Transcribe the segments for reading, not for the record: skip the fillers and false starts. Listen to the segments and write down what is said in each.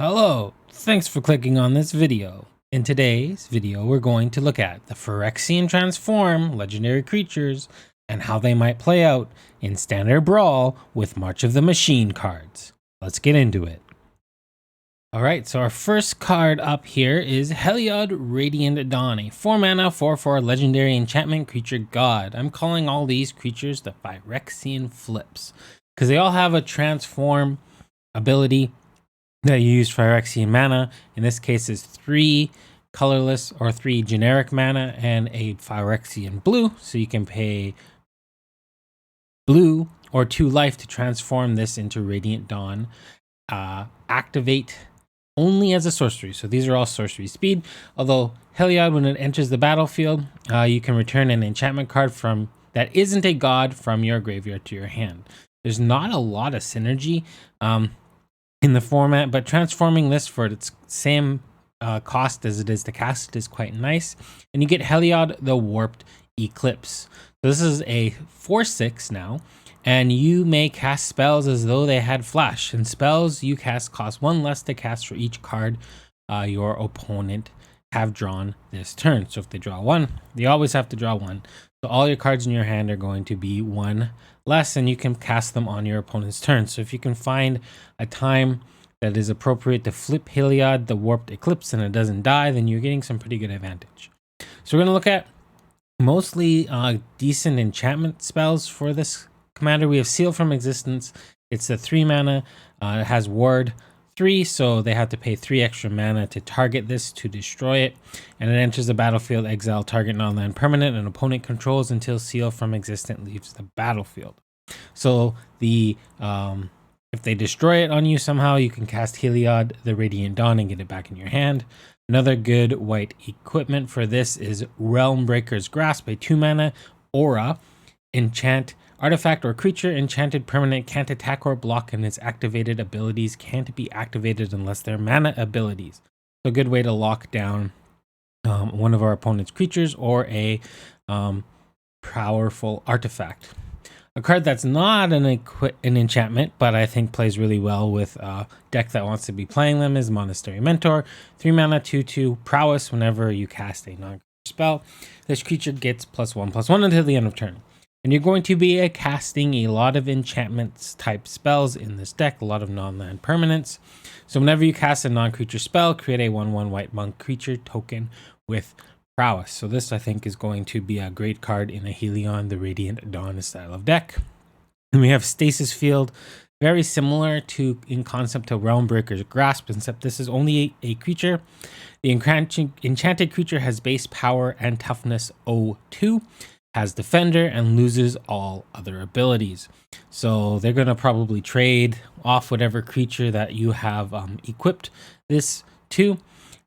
Hello, thanks for clicking on this video. In today's video, we're going to look at the Phyrexian Transform legendary creatures and how they might play out in Standard Brawl with March of the Machine cards. Let's get into it. Alright, so our first card up here is Heliod Radiant Dawn, a 4-mana 4/4 legendary enchantment creature god. I'm calling all these creatures the Phyrexian Flips because they all have a transform ability that you use Phyrexian mana. In this case is 3 colorless or 3 generic mana and a Phyrexian blue, so you can pay blue or 2 life to transform this into Radiant Dawn. Activate only as a sorcery, so these are all sorcery speed, although Heliod, when it enters the battlefield, you can return an enchantment card from that isn't a god from your graveyard to your hand. There's not a lot of synergy in the format, but transforming this for its same cost as it is to cast it is quite nice. And you get Heliod the Warped Eclipse. So this is a 4/6 now, and you may cast spells as though they had flash. And spells you cast cost 1 less to cast for each card your opponent have drawn this turn. So if they draw 1, they always have to draw 1. So all your cards in your hand are going to be 1 less, and you can cast them on your opponent's turn. So if you can find a time that is appropriate to flip Heliod the Warped Eclipse and it doesn't die, then you're getting some pretty good advantage. So we're going to look at mostly decent enchantment spells for this commander. We have Seal from Existence. It's a 3 mana. It has Ward 3, so they have to pay 3 extra mana to target this to destroy it. And it enters the battlefield, exile target non-land permanent an opponent controls until Seal from Existence leaves the battlefield. So the if they destroy it on you somehow, you can cast Heliod the Radiant Dawn and get it back in your hand. Another good white equipment for this is Realm Breaker's Grasp, a 2 mana aura. Enchant artifact or creature enchanted permanent can't attack or block, and its activated abilities can't be activated unless they're mana abilities. So a good way to lock down one of our opponent's creatures or a powerful artifact. A card that's not an enchantment, but I think plays really well with a deck that wants to be playing them is Monastery Mentor. 3 mana 2/2 prowess. Whenever you cast a non-creature spell, this creature gets +1/+1 until the end of turn. And you're going to be casting a lot of enchantments type spells in this deck, a lot of non-land permanents. So whenever you cast a non-creature spell, create a 1/1 white monk creature token with prowess. So this I think is going to be a great card in a Heliod the Radiant Dawn style of deck. And we have Stasis Field, very similar to in concept to Realm Breaker's Grasp, except this is only a creature. The enchanted creature has base power and toughness 0/2. Has Defender and loses all other abilities. So they're going to probably trade off whatever creature that you have equipped this to,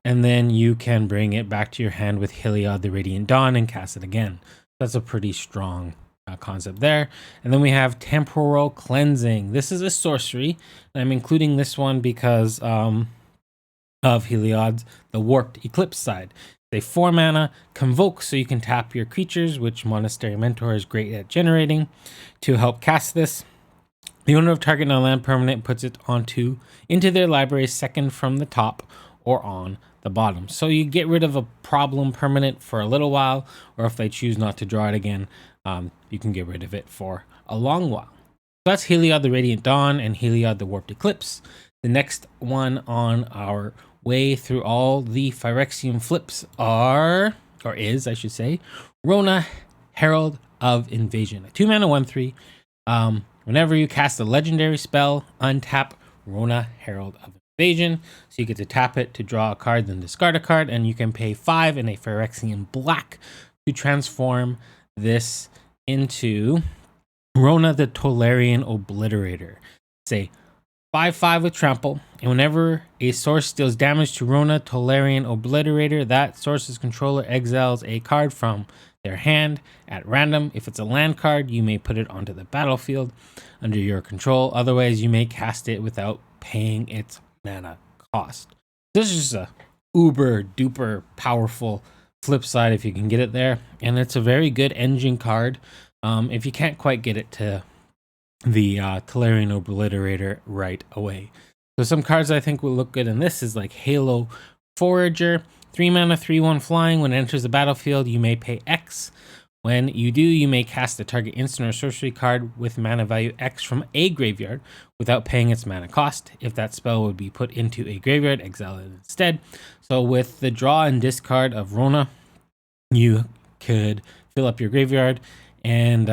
and then you can bring it back to your hand with Heliod the Radiant Dawn and cast it again. That's a pretty strong concept there. And then we have Temporal Cleansing. This is a sorcery, and I'm including this one because of Heliod's the Warped Eclipse side. A 4 mana convoke, so you can tap your creatures, which Monastery Mentor is great at generating to help cast this. The owner of target non-land permanent puts it into their library second from the top or on the bottom. So you get rid of a problem permanent for a little while, or if they choose not to draw it again, you can get rid of it for a long while. That's Heliod the Radiant Dawn and Heliod the Warped Eclipse. The next one on our way through all the Phyrexian flips is, I should say, Rona, Herald of Invasion. A 2 mana 1/3. Whenever you cast a legendary spell, untap Rona, Herald of Invasion. So you get to tap it to draw a card, then discard a card, and you can pay 5 in a Phyrexian black to transform this into Rona the Tolarian Obliterator. Say 5/5 with trample, and whenever a source deals damage to Rona Tolarian Obliterator, that source's controller exiles a card from their hand at random. If it's a land card, you may put it onto the battlefield under your control. Otherwise, you may cast it without paying its mana cost. This is just a uber duper powerful flip side if you can get it there, and it's a very good engine card if you can't quite get it to the Tolarian Obliterator right away. So some cards I think will look good in this is like Halo Forager, 3 mana, 3/1 flying. When it enters the battlefield, you may pay X. When you do, you may cast a target instant or sorcery card with mana value X from a graveyard without paying its mana cost. If that spell would be put into a graveyard, exile it instead. So with the draw and discard of Rona, you could fill up your graveyard and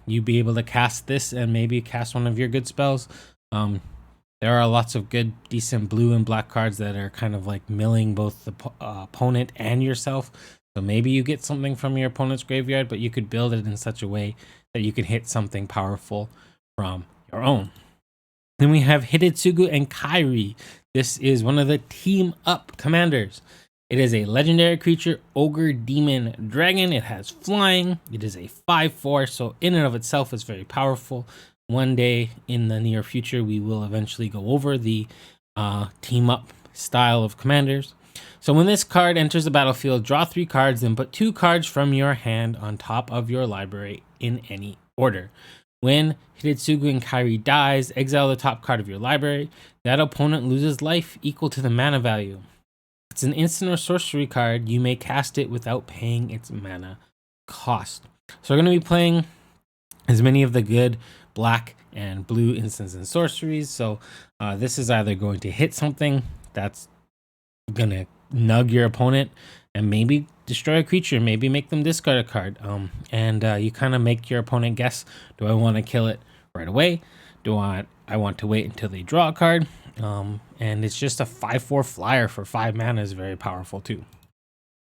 you'd be able to cast this and maybe cast one of your good spells. There are lots of good, decent blue and black cards that are kind of like milling both the opponent and yourself. So maybe you get something from your opponent's graveyard, but you could build it in such a way that you can hit something powerful from your own. Then we have Hidetsugu and Kairi. This is one of the team up commanders. It is a legendary creature, ogre, demon, dragon. It has flying. It is a 5/4, so in and of itself is very powerful. One day in the near future, we will eventually go over the team up style of commanders. So when this card enters the battlefield, draw 3 cards, then put 2 cards from your hand on top of your library in any order. When Hidetsugu and Kairi dies, exile the top card of your library. That opponent loses life equal to the mana value. It's an instant or sorcery card. You may cast it without paying its mana cost. So we're going to be playing as many of the good black and blue instants and sorceries. So this is either going to hit something that's going to nug your opponent and maybe destroy a creature, maybe make them discard a card. And you kind of make your opponent guess, do I want to kill it right away? Do I want to wait until they draw a card? And it's just a 5/4 flyer for 5 mana is very powerful too.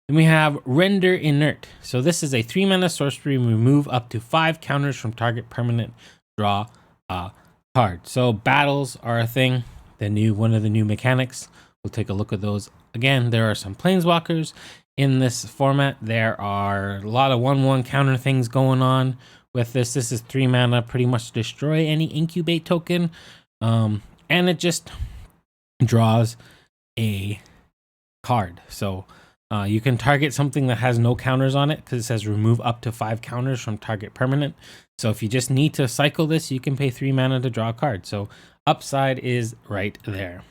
Then we have Render Inert. So this is a 3 mana sorcery. Remove up to 5 counters from target permanent. Draw a card. So battles are a thing. One of the new mechanics. We'll take a look at those. Again, there are some planeswalkers in this format. There are a lot of 1/1 counter things going on with this. This is 3 mana, pretty much destroy any incubate token. And it just draws a card. So you can target something that has no counters on it because it says remove up to 5 counters from target permanent. So if you just need to cycle this, you can pay 3 mana to draw a card. So upside is right there.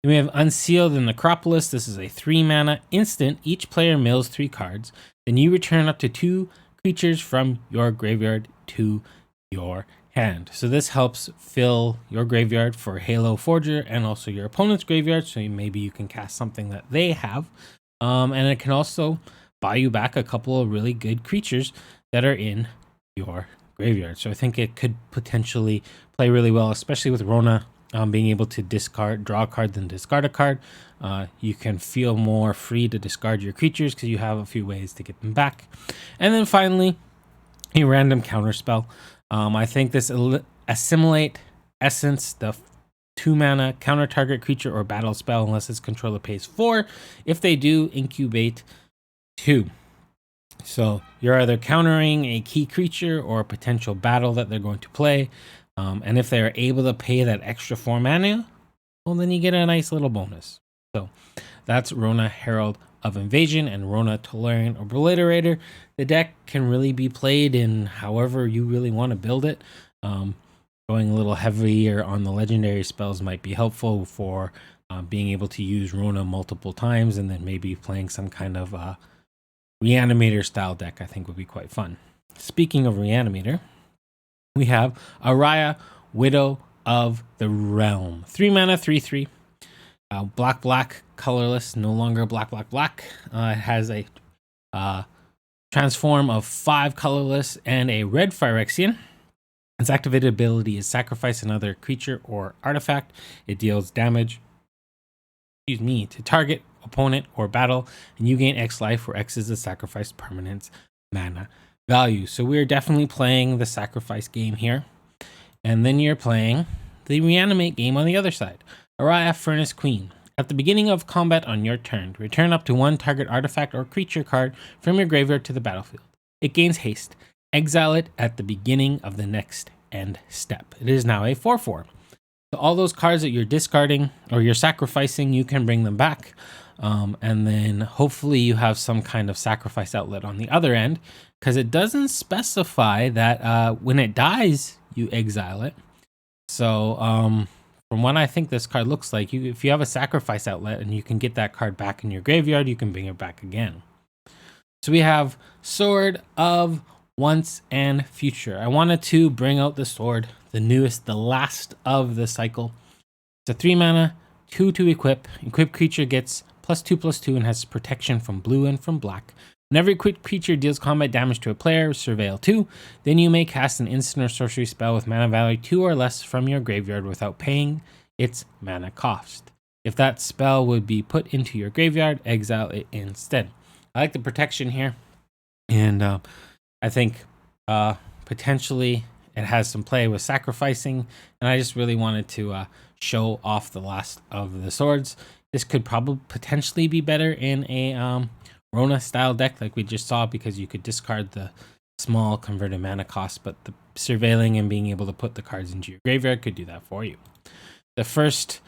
Then we have Unseal the Necropolis. This is a 3 mana instant. Each player mills 3 cards. Then you return up to 2 creatures from your graveyard to your hand. So this helps fill your graveyard for Halo Forger and also your opponent's graveyard. So maybe you can cast something that they have. And it can also buy you back a couple of really good creatures that are in your graveyard. So I think it could potentially play really well, especially with Rona being able to draw a card, then discard a card. You can feel more free to discard your creatures because you have a few ways to get them back. And then finally, a random counter spell. I think this Assimilate Essence, the 2 mana counter target creature or battle spell unless its controller pays 4. If they do, incubate 2. So you're either countering a key creature or a potential battle that they're going to play. And if they're able to pay that extra 4 mana, well, then you get a nice little bonus. So that's Rona Herald of Invasion and Rona Tolarian Obliterator. The deck can really be played in however you really want to build it. Going a little heavier on the legendary spells might be helpful for being able to use Rona multiple times, and then maybe playing some kind of Reanimator style deck I think would be quite fun. Speaking of Reanimator, we have Ayara, Widow of the Realm. 3 mana, 3/3. Black, colorless, no longer black. It has a transform of 5 colorless and a red Phyrexian. Its activated ability is sacrifice another creature or artifact. It deals damage to target, opponent, or battle, and you gain X life, where X is the sacrificed permanent's mana value. So we're definitely playing the sacrifice game here. And then you're playing the reanimate game on the other side. Ayara, Furnace Queen. At the beginning of combat on your turn, return up to 1 target artifact or creature card from your graveyard to the battlefield. It gains haste. Exile it at the beginning of the next end step. It is now a 4/4. So all those cards that you're discarding or you're sacrificing, you can bring them back. And then hopefully you have some kind of sacrifice outlet on the other end, because it doesn't specify that when it dies, you exile it. So from what I think this card looks like, if you have a sacrifice outlet and you can get that card back in your graveyard, you can bring it back again. So we have Sword of Once and Future. I wanted to bring out the sword, the newest, the last of the cycle. It's a 3 mana, 2 to equip. Equipped creature gets +2/+2 and has protection from blue and from black. Whenever equipped creature deals combat damage to a player, surveil 2, then you may cast an instant or sorcery spell with mana value 2 or less from your graveyard without paying its mana cost. If that spell would be put into your graveyard, exile it instead. I like the protection here, and I think potentially it has some play with sacrificing, and I just really wanted to show off the last of the swords. This could probably potentially be better in a Rona style deck like we just saw, because you could discard the small converted mana cost, but the surveilling and being able to put the cards into your graveyard could do that for you. The first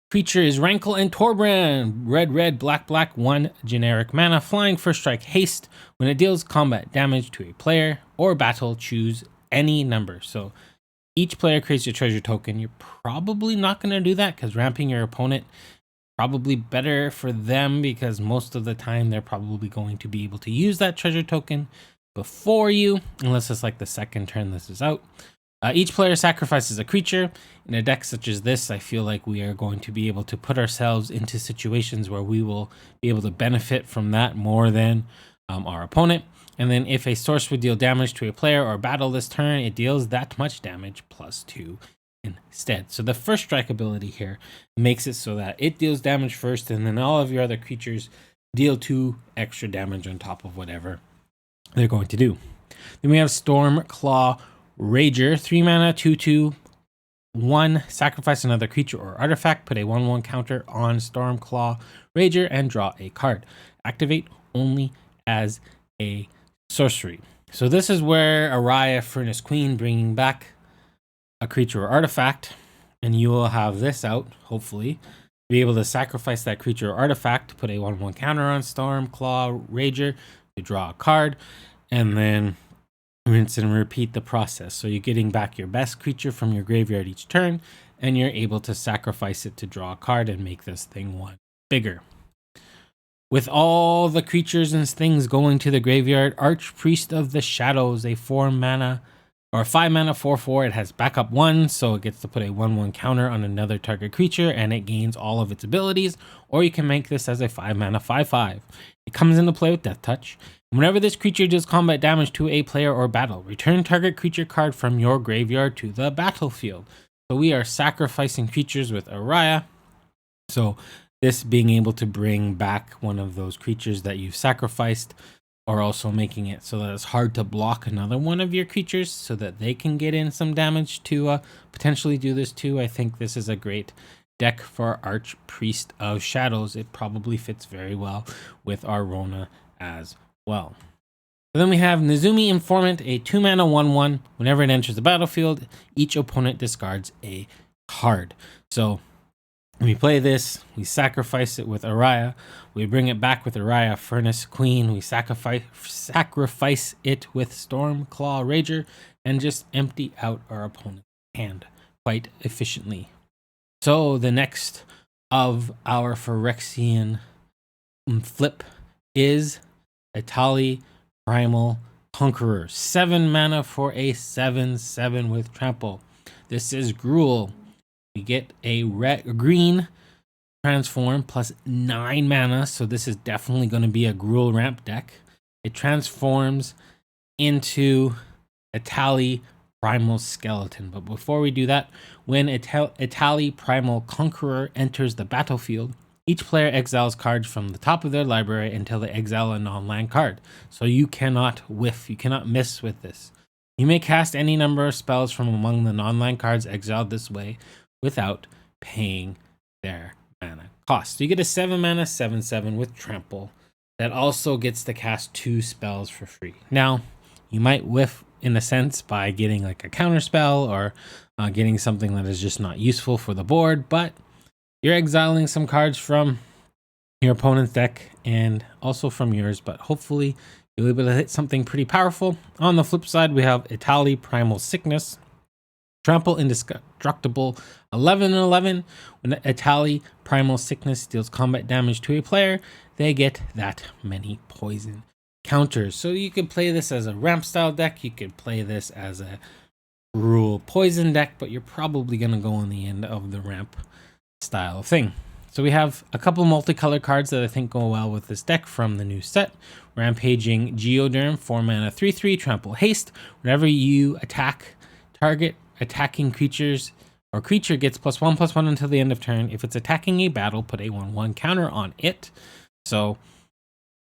creature is Rankle and Torbrand. Red, black, 1 generic mana, flying, first strike, haste. When it deals combat damage to a player or battle, choose any number. So each player creates a treasure token. You're probably not going to do that because ramping your opponent probably better for them, because most of the time they're probably going to be able to use that treasure token before you, unless it's like the second turn this is out. Each player sacrifices a creature. In a deck such as this, I feel like we are going to be able to put ourselves into situations where we will be able to benefit from that more than our opponent. And then if a source would deal damage to a player or battle this turn, it deals that much damage +2 instead. So the first strike ability here makes it so that it deals damage first, and then all of your other creatures deal 2 extra damage on top of whatever they're going to do. Then we have Stormclaw Rager, 3 mana, 2/2, 1, sacrifice another creature or artifact, put a 1/1 counter on Stormclaw Rager and draw a card. Activate only as a sorcery. So this is where Ayara, Furnace Queen, bringing back a creature or artifact, and you will have this out, hopefully. Be able to sacrifice that creature or artifact, put a 1/1 counter on Stormclaw Rager to draw a card, and then rinse and repeat the process. So you're getting back your best creature from your graveyard each turn, and you're able to sacrifice it to draw a card and make this thing 1 bigger. With all the creatures and things going to the graveyard, Archpriest of the Shadows, a 4 mana or 5 mana 4/4. It has backup 1, so it gets to put a 1/1 counter on another target creature, and it gains all of its abilities. Or you can make this as a 5 mana 5/5. It comes into play with Death Touch. Whenever this creature deals combat damage to a player or battle, return target creature card from your graveyard to the battlefield. So we are sacrificing creatures with Ayara. So this being able to bring back one of those creatures that you've sacrificed, or also making it so that it's hard to block another one of your creatures so that they can get in some damage to potentially do this too. I think this is a great deck for Archpriest of Shadows. It probably fits very well with our Rona as well. So then we have Nezumi Informant, a 2 mana 1/1. Whenever it enters the battlefield, each opponent discards a card. So when we play this, we sacrifice it with Ayara. We bring it back with Ayara, Furnace Queen. We sacrifice it with Stormclaw Rager and just empty out our opponent's hand quite efficiently. So the next of our Phyrexian Flip is Etali, Primal Conqueror. 7 mana for a 7/7 with Trample. This is Gruul. We get a green transform plus 9 mana, so this is definitely going to be a Gruul ramp deck. It transforms into Etali Primal Skeleton. But before we do that, when Etali Primal Conqueror enters the battlefield, each player exiles cards from the top of their library until they exile a non-land card. So you cannot whiff, you cannot miss with this. You may cast any number of spells from among the non-land cards exiled this way without paying their mana cost. So you get a 7 mana 7/7 with Trample that also gets to cast 2 spells for free. Now, you might whiff in a sense by getting like a counter spell or getting something that is just not useful for the board, but you're exiling some cards from your opponent's deck and also from yours, but hopefully you'll be able to hit something pretty powerful. On the flip side, we have Etali Primal Sickness. Trample indestructible 11/11. When Etali Primal Sickness deals combat damage to a player, they get that many poison counters. So you could play this as a ramp style deck. You could play this as a rule poison deck, but you're probably going to go on the end of the ramp style thing. So we have a couple multicolor cards that I think go well with this deck from the new set. Rampaging Geoderm, 4 mana, 3/3, trample haste. Whenever you attack, target attacking creatures or creature gets +1/+1 until the end of turn. If it's attacking a battle, put a 1/1 counter on it. So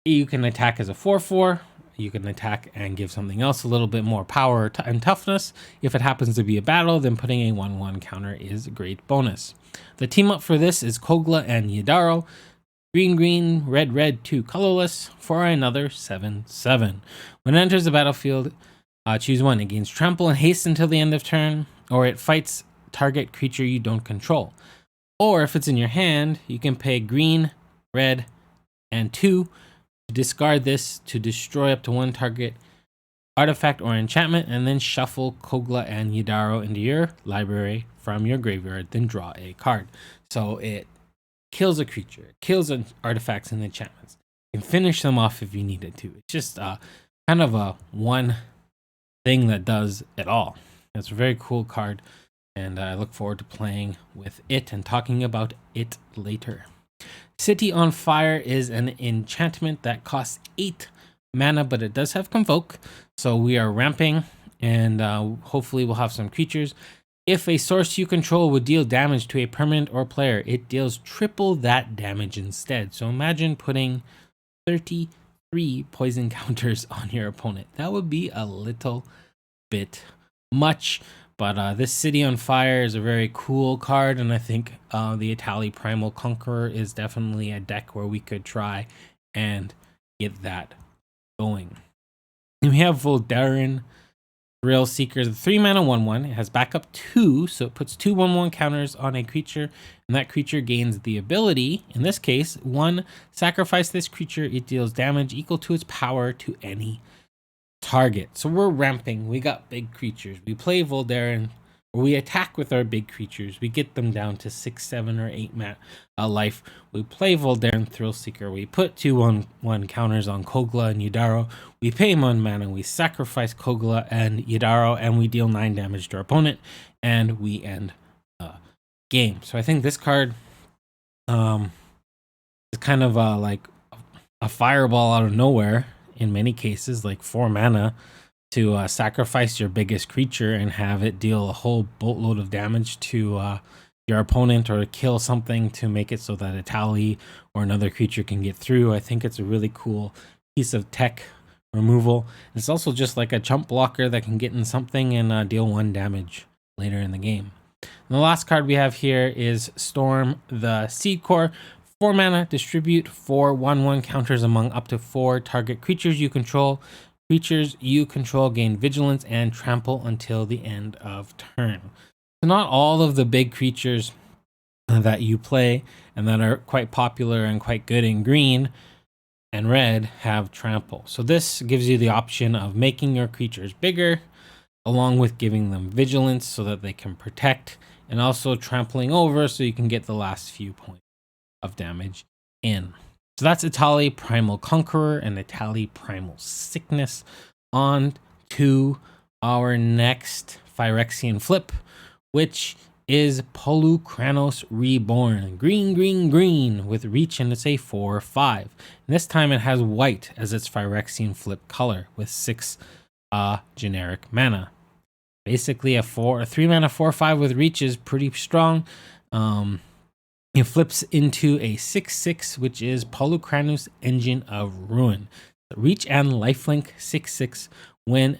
you can attack as a 4/4. You can attack and give something else a little bit more power and toughness. If it happens to be a battle, then putting a 1/1 counter is a great bonus. The team up for this is Kogla and Yidaro. Green, red, 2 colorless for another 7/7. When it enters the battlefield, choose one. It gains trample and haste until the end of turn, or it fights target creature you don't control. Or if it's in your hand, you can pay green, red, and 2 to discard this to destroy up to 1 target artifact or enchantment, and then shuffle Kogla and Yidaro into your library from your graveyard, then draw a card. So it kills a creature, it kills artifacts and enchantments. You can finish them off if you needed to. It's just kind of a one thing that does it all. It's a very cool card, and I look forward to playing with it and talking about it later. City on Fire is an enchantment that costs 8 mana, but it does have Convoke, so we are ramping, and hopefully we'll have some creatures. If a source you control would deal damage to a permanent or player, it deals triple that damage instead. So imagine putting 33 poison counters on your opponent. That would be a little bit much, but this City on Fire is a very cool card, and I think the Etali Primal Conqueror is definitely a deck where we could try and get that going. And we have Voldaren Thrill Seeker, 3 mana 1/1. It has backup 2, so it puts 2 1/1 counters on a creature, and that creature gains the ability, in this case, 1, sacrifice this creature, it deals damage equal to its power to any target. So we're ramping, we got big creatures. We play Voldaren, or we attack with our big creatures. We get them down to 6, 7, or 8 life. We play Voldaren Thrill Seeker. We put 2 1/1 counters on Kogla and Yidaro. We pay 1 mana. We sacrifice Kogla and Yidaro, and we deal 9 damage to our opponent, and we end the game. So I think this card is kind of like a fireball out of nowhere in many cases, like 4 mana to sacrifice your biggest creature and have it deal a whole boatload of damage to your opponent, or kill something to make it so that Etali or another creature can get through. I think it's a really cool piece of tech removal. It's also just like a chump blocker that can get in something and deal 1 damage later in the game. And the last card we have here is Storm the Seed Core. 4 mana, distribute 4 1/1 counters among up to 4 target creatures you control. Creatures you control gain vigilance and trample until the end of turn. So not all of the big creatures that you play and that are quite popular and quite good in green and red have trample. So this gives you the option of making your creatures bigger, along with giving them vigilance so that they can protect, and also trampling over so you can get the last few points of damage in. So that's Etali Primal Conqueror and Etali Primal Sickness. On to our next Phyrexian Flip, which is Polukranos Reborn. Green with reach, and it's a 4/5. And this time it has white as its Phyrexian Flip color with 6 generic mana. Basically a 3 mana 4/5 with reach is pretty strong. It flips into a 6/6, which is Polukranos Engine of Ruin. Reach and lifelink 6/6 when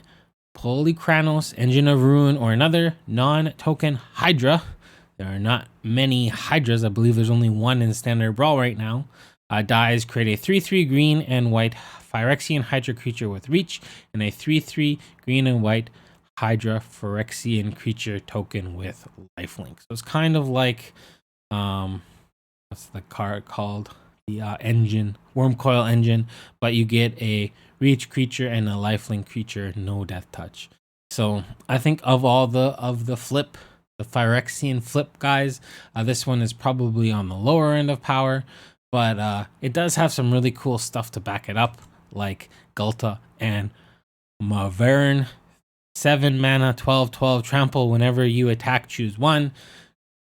Polukranos Engine of Ruin or another non-token Hydra, there are not many Hydras, I believe there's only 1 in Standard Brawl right now, dies, create a 3/3 green and white Phyrexian Hydra creature with reach, and a 3/3 green and white Hydra Phyrexian creature token with lifelink. So it's kind of like what's the card called, the engine, Wormcoil Engine, but you get a reach creature and a lifelink creature, no death touch. So I think of all the Phyrexian Flip guys, this one is probably on the lower end of power, but it does have some really cool stuff to back it up, like Gulta and Mavern. 7 mana, 12/12 trample. Whenever you attack, choose one.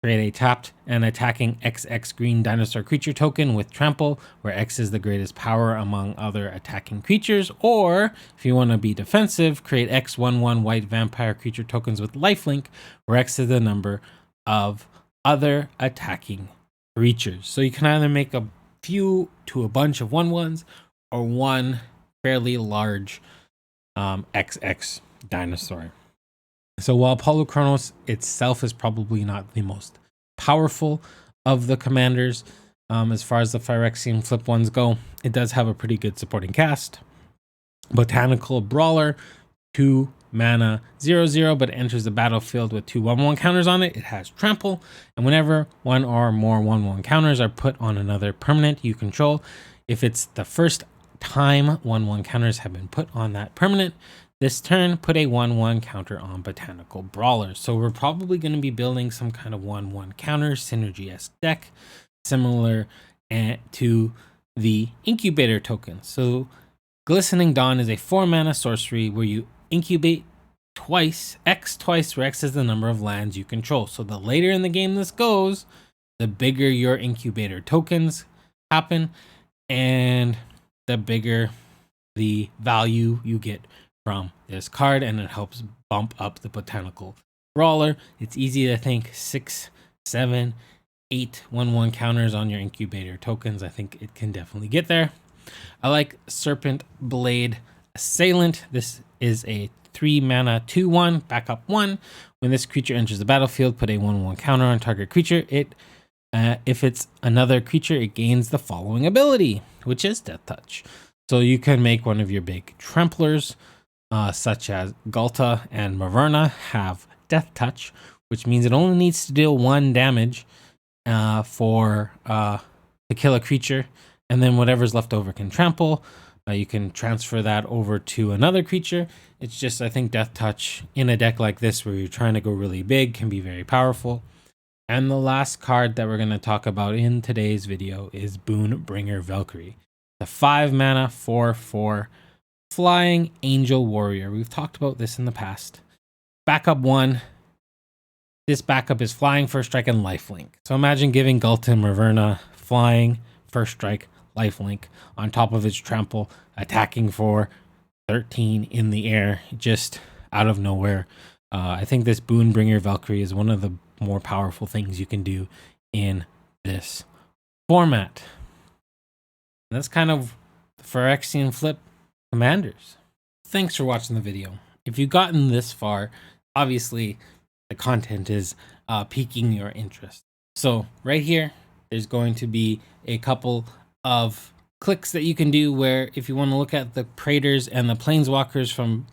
Create a tapped and attacking XX green dinosaur creature token with trample, where X is the greatest power among other attacking creatures. Or if you want to be defensive, create X/1/1 white vampire creature tokens with lifelink, where X is the number of other attacking creatures. So you can either make a few to a bunch of 1/1s or one fairly large XX dinosaur. So while Polukranos itself is probably not the most powerful of the commanders, as far as the Phyrexian Flip ones go, it does have a pretty good supporting cast. Botanical Brawler, 2 mana, 0/0, but enters the battlefield with 2 1/1 counters on it. It has trample, and whenever one or more 1/1 counters are put on another permanent you control, if it's the first time 1/1 counters have been put on that permanent this turn, put a 1/1 counter on Botanical Brawler. So we're probably going to be building some kind of 1/1 counter synergy-esque deck, similar to the Incubator token. So Glistening Dawn is a 4 mana sorcery where you incubate twice, X twice, where X is the number of lands you control. So the later in the game this goes, the bigger your Incubator tokens happen, and the bigger the value you get from this card, and it helps bump up the Botanical Brawler. It's easy to think 6, 7, 8 1/1 counters on your Incubator tokens. I think it can definitely get there. I like Serpent Blade Assailant. This is a 3 mana 2/1 backup 1. When this creature enters the battlefield, put a 1/1 counter on target creature. If it's another creature, it gains the following ability, which is Death Touch. So you can make one of your big Tramplers, such as Gulta and Maverna, have Death Touch, which means it only needs to deal 1 damage to kill a creature, and then whatever's left over can trample. You can transfer that over to another creature. It's just, I think Death Touch in a deck like this where you're trying to go really big can be very powerful. And the last card that we're going to talk about in today's video is Boonbringer Valkyrie, the 5 mana 4/4 Flying Angel Warrior. We've talked about this in the past. Backup 1. This backup is flying, first strike, and lifelink. So imagine giving Gulta and Maverna flying, first strike, lifelink on top of its trample, attacking for 13 in the air, just out of nowhere. I think this Boonbringer Valkyrie is one of the more powerful things you can do in this format. And that's kind of the Phyrexian Flip commanders. Thanks for watching the video. If you've gotten this far, obviously the content is piquing your interest. So right here, there's going to be a couple of clicks that you can do where if you want to look at the Praetors and the Planeswalkers from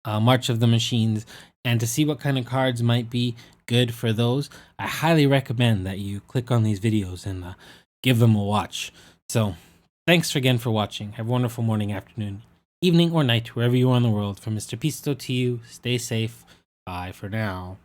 March of the Machines and to see what kind of cards might be good for those, I highly recommend that you click on these videos and give them a watch. So thanks again for watching. Have a wonderful morning, afternoon, evening, or night, wherever you are in the world. From Mr. Pisto to you, stay safe. Bye for now.